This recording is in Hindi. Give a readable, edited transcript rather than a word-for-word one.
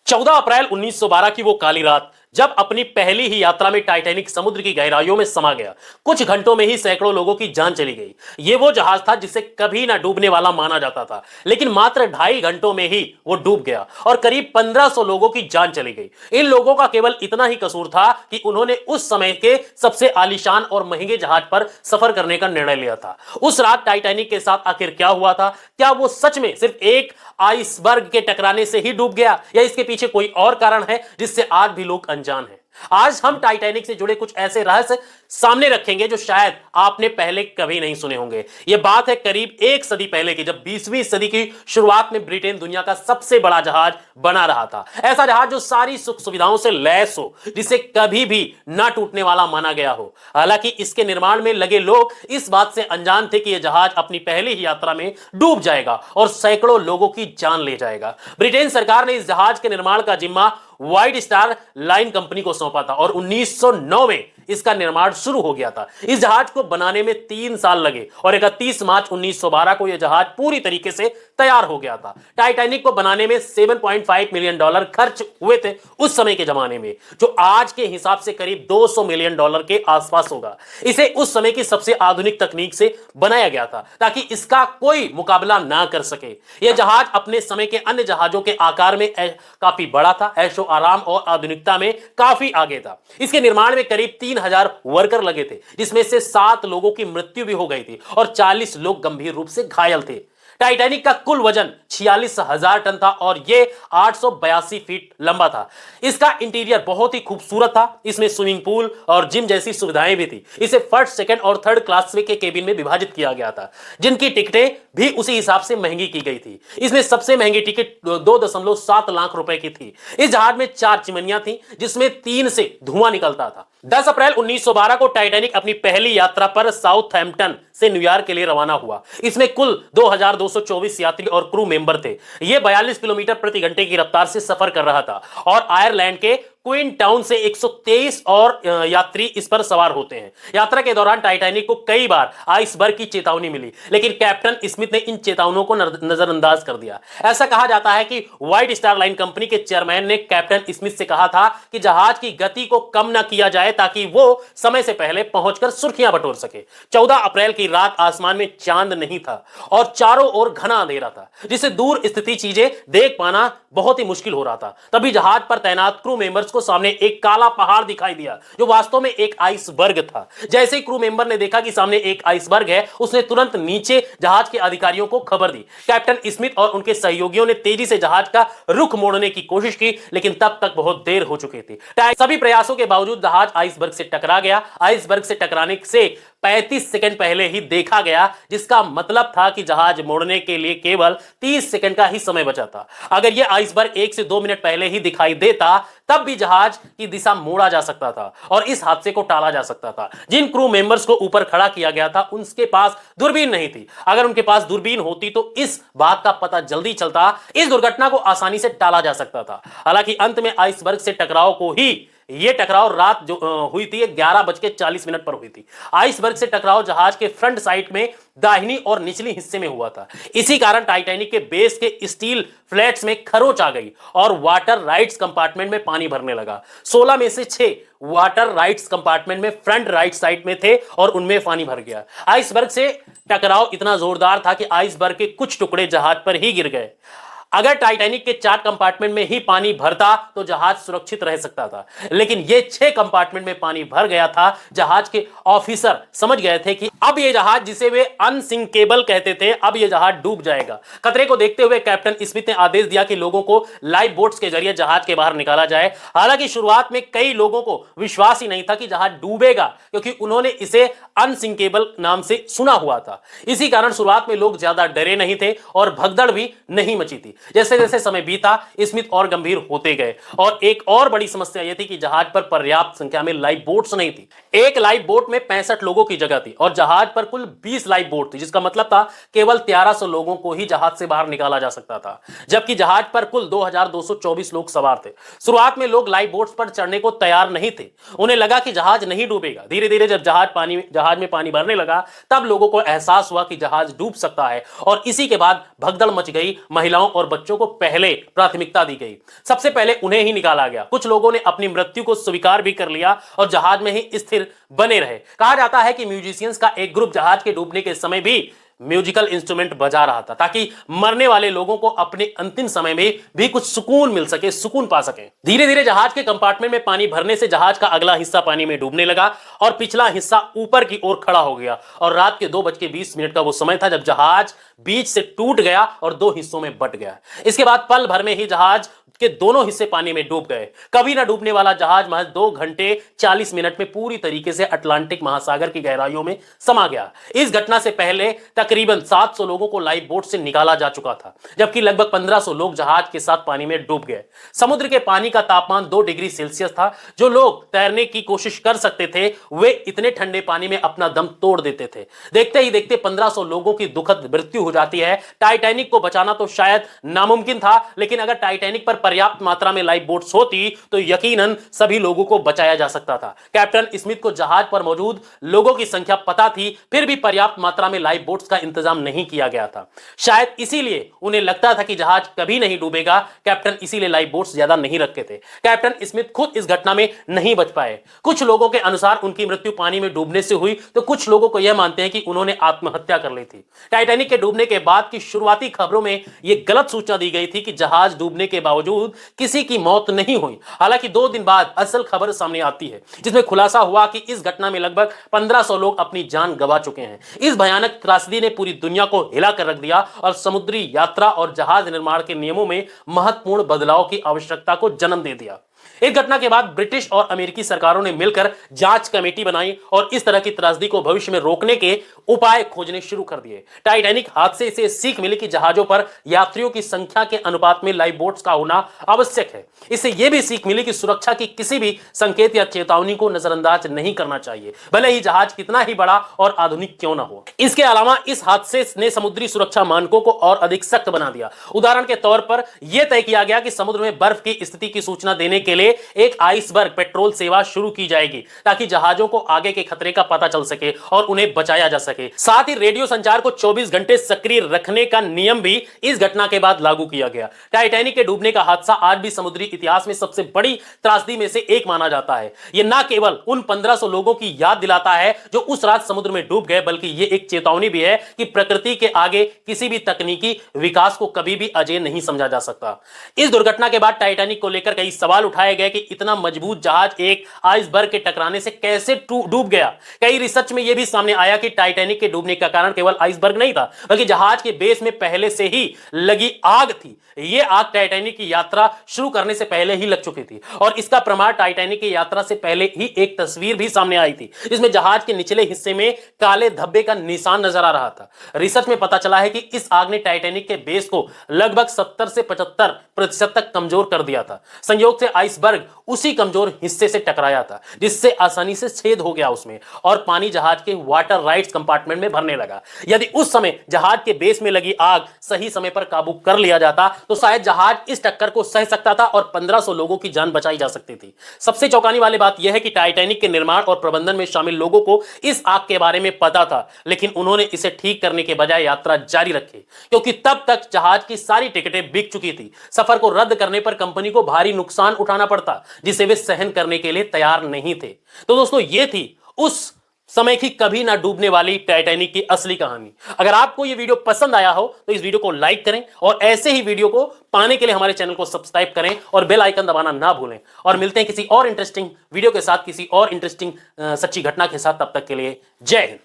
14 अप्रैल 1912 की वो काली रात, जब अपनी पहली ही यात्रा में टाइटैनिक समुद्र की गहराइयों में समा गया। कुछ घंटों में ही सैकड़ों लोगों की जान चली गई। ये वो जहाज था जिसे कभी ना डूबने वाला माना जाता था, लेकिन मात्र 2.5 घंटों में ही वो डूब गया और करीब 1500 लोगों की जान चली गई। इन लोगों का केवल इतना ही कसूर था कि उन्होंने उस समय के सबसे आलीशान और महंगे जहाज पर सफर करने का निर्णय लिया था। उस रात टाइटैनिक के साथ आखिर क्या हुआ था? क्या वो सच में सिर्फ एक आइसबर्ग के टकराने से ही डूब गया, या इसके पीछे कोई और कारण है जिससे आज भी लोग अनजान हैं? आज हम टाइटैनिक से जुड़े कुछ ऐसे रहस्य सामने रखेंगे जो शायद आपने पहले कभी नहीं सुने होंगे। यह बात है करीब एक सदी पहले की, जब 20वीं सदी की शुरुआत में ब्रिटेन दुनिया का सबसे बड़ा जहाज बना रहा था। ऐसा जहाज जो सारी सुख सुविधाओं से लैस हो, जिसे कभी भी ना टूटने वाला माना गया हो। हालांकि इसके निर्माण में लगे लोग इस बात से अनजान थे कि यह जहाज अपनी पहली ही यात्रा में डूब जाएगा और सैकड़ों लोगों की जान ले जाएगा। ब्रिटेन सरकार ने इस जहाज के निर्माण का जिम्मा व्हाइट स्टार लाइन कंपनी को सौंपा था और 1909 में इसका निर्माण शुरू हो गया था। इस जहाज को बनाने में 3 साल लगे और 31 मार्च 1912 को यह जहाज पूरी तरीके से तैयार हो गया था। टाइटैनिक को बनाने में $7.5 मिलियन खर्च हुए थे उस समय के जमाने में, जो आज के हिसाब से करीब $200 मिलियन के आसपास होगा। इसे उस समय की सबसे आधुनिक तकनीक से बनाया गया था ताकि इसका कोई मुकाबला ना कर सके। यह जहाज अपने समय के अन्य जहाजों के आकार में काफी बड़ा था, ऐशो आराम और आधुनिकता में काफी आगे था। इसके निर्माण में करीब 3000 वर्कर लगे थे, जिसमें से 7 लोगों की मृत्यु भी हो गई थी और 40 लोग गंभीर रूप से घायल थे। टाइटैनिक का कुल वजन 46,000 टन था और यह 882 फीट लंबा था। इसका इंटीरियर बहुत ही खूबसूरत था। इसमें स्विमिंग पूल और जिम जैसी सुविधाएं भी थी। इसे फर्स्ट, सेकंड और थर्ड क्लास के केबिन में विभाजित किया गया था, जिनकी टिकटें भी उसी हिसाब से महंगी की गई थी। इसमें सबसे महंगी टिकट 2.7 लाख रुपए की थी। इस जहाज में 4 चिमनियां थी, जिसमें 3 से धुआं निकलता था। 10 अप्रैल 1912 को टाइटैनिक अपनी पहली यात्रा पर साउथहैम्पटन से न्यूयॉर्क के लिए रवाना हुआ। इसमें कुल 2224 यात्री और क्रू मेंबर थे। यह 42 किलोमीटर प्रति घंटे की रफ्तार से सफर कर रहा था और आयरलैंड के क्वीन टाउन से 123 और यात्री इस पर सवार होते हैं। यात्रा के दौरान टाइटैनिक को कई बार आइसबर्ग की चेतावनी मिली, लेकिन कैप्टन स्मिथ ने इन चेतावनियों को नजरअंदाज कर दिया। ऐसा कहा जाता है कि व्हाइट स्टार लाइन कंपनी के चेयरमैन ने कैप्टन स्मिथ से कहा था कि जहाज की गति को कम न किया जाए ताकि वो समय से पहले पहुंचकर सुर्खियां बटोर सके। 14 अप्रैल की रात आसमान में चांद नहीं था और चारों ओर घना अंधेरा था, जिससे दूर स्थित चीजें देख पाना बहुत ही मुश्किल हो रहा था। तभी जहाज पर तैनात क्रू मेंबर्स को सामने एक काला पहाड़ दिखाई दिया, जो वास्तव में एक आइसबर्ग था। जैसे ही क्रू मेंबर ने देखा कि सामने एक आइसबर्ग है, उसने तुरंत नीचे जहाज के अधिकारियों को खबर दी। कैप्टन स्मिथ और उनके सहयोगियों ने तेजी से जहाज का रुख मोड़ने की कोशिश की, लेकिन तब तक बहुत देर हो चुकी थी। सभी प्रयासों के बावजूद जहाज आइसबर्ग से टकरा गया। आइसबर्ग से टकराने से 35 सेकंड पहले ही देखा गया, जिसका मतलब था कि जहाज मोड़ने के लिए केवल 30 सेकंड का ही समय बचा था। अगर यह आइसबर्ग 1 से 2 मिनट पहले ही दिखाई देता, तब भी जहाज की दिशा मोड़ा जा सकता था और इस हादसे को टाला जा सकता था। जिन क्रू मेंबर्स को ऊपर खड़ा किया गया था, उनके पास दूरबीन नहीं थी। अगर उनके पास दूरबीन होती तो इस बात का पता जल्दी चलता। इस दुर्घटना को आसानी से टाला जा सकता था। हालांकि अंत में आइसबर्ग से टकराव को ही यह टकराव रात जो हुई थी 11:40 पर हुई थी। आइसबर्ग से टकराव जहाज के फ्रंट साइड में दाहिनी और निचली हिस्से में हुआ था। इसी कारण टाइटैनिक के बेस के स्टील फ्लैट्स में खरोंच आ गई और वाटर राइट्स कंपार्टमेंट में पानी भरने लगा। 16 में से 6 वाटर राइट्स कंपार्टमेंट में फ्रंट राइट साइड में थे और उनमें पानी भर गया। आइसबर्ग से टकराव इतना जोरदार था कि आइसबर्ग के कुछ टुकड़े जहाज पर ही गिर गए। अगर टाइटैनिक के 4 कंपार्टमेंट में ही पानी भरता तो जहाज सुरक्षित रह सकता था, लेकिन ये 6 कंपार्टमेंट में पानी भर गया था। जहाज के ऑफिसर समझ गए थे कि अब ये जहाज, जिसे वे अनसिंकेबल कहते थे, अब ये जहाज डूब जाएगा। खतरे को देखते हुए कैप्टन स्मिथ ने आदेश दिया कि लोगों को लाइफ बोट्स के जरिए जहाज के बाहर निकाला जाए। हालांकि शुरुआत में कई लोगों को विश्वास ही नहीं था कि जहाज डूबेगा, क्योंकि उन्होंने इसे अनसिंकेबल नाम से सुना हुआ था। इसी कारण शुरुआत में लोग ज्यादा डरे नहीं थे और भगदड़ भी नहीं मची थी। जैसे जैसे समय बीता, स्मिथ और गंभीर होते गए और एक और बड़ी समस्या यह थी कि जहाज पर पर्याप्त संख्या में लाइफ बोट्स नहीं थी। एक लाइफ बोट में 65 लोगों की जगह थी और जहाज पर कुल 20 लाइफ बोट थी, जिसका मतलब था केवल 1300 लोगों को ही जहाज से बाहर निकाला जा सकता था, जबकि जहाज पर कुल 2224 लोग सवार थे। शुरुआत में लोग लाइफ बोट्स पर चढ़ने को तैयार नहीं थे। उन्हें लगा कि जहाज नहीं डूबेगा। धीरे धीरे जब जहाज में पानी भरने लगा, तब लोगों को एहसास हुआ कि जहाज डूब सकता है और इसी के बाद भगदड़ मच गई। महिलाओं और बच्चों को पहले प्राथमिकता दी गई। सबसे पहले उन्हें ही निकाला गया। कुछ लोगों ने अपनी मृत्यु को स्वीकार भी कर लिया और जहाज में ही स्थिर बने रहे। कहा जाता है कि म्यूजिशियंस का एक ग्रुप जहाज के डूबने के समय भी म्यूजिकल इंस्ट्रूमेंट बजा रहा था ताकि मरने वाले लोगों को अपने अंतिम समय में भी कुछ सुकून मिल सके, सुकून पा सके। धीरे धीरे जहाज के कंपार्टमेंट में पानी भरने से जहाज का अगला हिस्सा पानी में डूबने लगा और पिछला हिस्सा ऊपर की ओर खड़ा हो गया और रात के 2:20 का वो समय था जब जहाज बीच से टूट गया और दो हिस्सों में बट गया। इसके बाद पल भर में ही जहाज के दोनों हिस्से पानी में डूब गए। कभी ना डूबने वाला जहाज महज 2 घंटे 40 मिनट में पूरी तरीके से अटलांटिक महासागर की गहराइयों में समा गया। इस घटना से पहले तकरीबन 700 लोगों को लाइफ बोट से निकाला जा चुका था, जबकि लगभग 1500 लोग जहाज के साथ पानी में डूब गए। समुद्र के पानी का तापमान 2 डिग्री सेल्सियस था। जो लोग तैरने की कोशिश कर सकते थे वे इतने ठंडे पानी में अपना दम तोड़ देते थे। देखते ही देखते 1500 लोगों की दुखद मृत्यु हो जाती है। टाइटैनिक को बचाना तो शायद नामुमकिन था, लेकिन अगर टाइटैनिक पर पर्याप्त मात्रा में लाइफ बोट्स होती तो यकीनन सभी लोगों को बचाया जा सकता था। कैप्टन स्मिथ को जहाज पर मौजूद लोगों की संख्या पता थी, फिर भी पर्याप्त मात्रा में लाइफ बोट्स का इंतजाम नहीं किया गया था। शायद इसीलिए उन्हें लगता था कि जहाज कभी नहीं डूबेगा। कैप्टन इसीलिए लाइफ बोट्स ज्यादा नहीं रखते थे। कैप्टन स्मिथ खुद इस घटना में नहीं बच पाए। कुछ लोगों के अनुसार उनकी मृत्यु पानी में डूबने से हुई तो कुछ लोगों को यह मानते हैं कि उन्होंने आत्महत्या कर ली थी। टाइटैनिक के डूबने के बाद की शुरुआती खबरों में यह गलत सूचना दी गई थी कि जहाज डूबने के बावजूद किसी की मौत नहीं हुई। हालांकि 2 दिन बाद असल खबर सामने आती है जिसमें खुलासा हुआ कि इस घटना में लगभग 1500 लोग अपनी जान गंवा चुके हैं। इस भयानक त्रासदी ने पूरी दुनिया को हिला कर रख दिया और समुद्री यात्रा और जहाज निर्माण के नियमों में महत्वपूर्ण बदलाव की आवश्यकता को जन्म दे दिया। इस घटना के बाद ब्रिटिश और अमेरिकी सरकारों ने मिलकर जांच कमेटी बनाई और इस तरह की त्रासदी को भविष्य में रोकने के उपाय खोजने शुरू कर दिए। टाइटैनिक हादसे से सीख मिली कि जहाजों पर यात्रियों की संख्या के अनुपात में लाइफ बोट्स का होना आवश्यक है। इससे यह भी सीख मिली कि सुरक्षा की किसी भी संकेत या चेतावनी को नजरअंदाज नहीं करना चाहिए, भले ही जहाज कितना ही बड़ा और आधुनिक क्यों ना हो। इसके अलावा इस हादसे ने समुद्री सुरक्षा मानकों को और अधिक सख्त बना दिया। उदाहरण के तौर पर यह तय किया गया कि समुद्र में बर्फ की स्थिति की सूचना देने के लिए एक आइसबर्ग पेट्रोल सेवा शुरू की जाएगी ताकि जहाजों को आगे के खतरे का पता चल सके और उन्हें बचाया जा सके। साथ ही रेडियो संचार को 24 घंटे सक्रिय रखने का नियम भी इस घटना के बाद लागू किया गया। टाइटैनिक के डूबने का हादसा आज भी समुद्री इतिहास में सबसे बड़ी त्रासदी में से एक माना जाता है। यह न केवल उन 1500 लोगों की याद दिलाता है जो उस रात समुद्र में डूब गए, बल्कि यह एक चेतावनी भी है कि प्रकृति के आगे किसी भी तकनीकी विकास को कभी भी अजेय नहीं समझा जा सकता। इस दुर्घटना के बाद टाइटैनिक को लेकर कई सवाल उठाए गए कि इतना मजबूत जहाज एक आइसबर्ग के टकराने से कैसे डूब गया। कई रिसर्च में यह भी सामने आया कि टाइटैनिक के डूबने का कारण केवल आइसबर्ग नहीं था, बल्कि जहाज के बेस में पहले से ही लगी आग थी। यह आग टाइटैनिक की यात्रा शुरू करने से पहले ही लग चुकी थी और इसका प्रमाण टाइटैनिक की यात्रा से पहले ही एक तस्वीर भी सामने आई थी जिसमें जहाज के निचले हिस्से में काले धब्बे का निशान नजर आ रहा था। रिसर्च में पता चला है कि इस आग ने टाइटैनिक के बेस को लगभग 70 से 75% तक कमजोर कर दिया था। संयोग से आइसबर्ग उसी कमजोर हिस्से से टकराया था जिससे आसानी से छेद हो गया उसमें और पानी जहाज के वाटर राइट्स कंपार्टमेंट में भरने लगा। यदि उस समय जहाज के बेस में लगी आग सही समय पर काबू कर लिया जाता तो शायद जहाज इस टक्कर को सह सकता था और 1500 लोगों की जान बचाई जा सकती थी। सबसे चौंकाने वाली बात यह है कि टाइटैनिक के निर्माण और प्रबंधन में शामिल लोगों को इस आग के बारे में पता था, लेकिन उन्होंने इसे ठीक करने के बजाय यात्रा जारी रखी क्योंकि तब तक जहाज की सारी टिकटें बिक चुकी थी। सफर को रद्द करने पर कंपनी को भारी नुकसान उठाना पड़ता जिसे वे सहन करने के लिए तैयार नहीं थे। तो दोस्तों, ये थी उस समय की कभी ना डूबने वाली टाइटैनिक की असली कहानी। अगर आपको यह वीडियो पसंद आया हो तो इस वीडियो को लाइक करें और ऐसे ही वीडियो को पाने के लिए हमारे चैनल को सब्सक्राइब करें और बेल आइकन दबाना ना भूलें। और मिलते हैं किसी और इंटरेस्टिंग वीडियो के साथ, किसी और इंटरेस्टिंग सच्ची घटना के साथ। तब तक के लिए जय हिंद।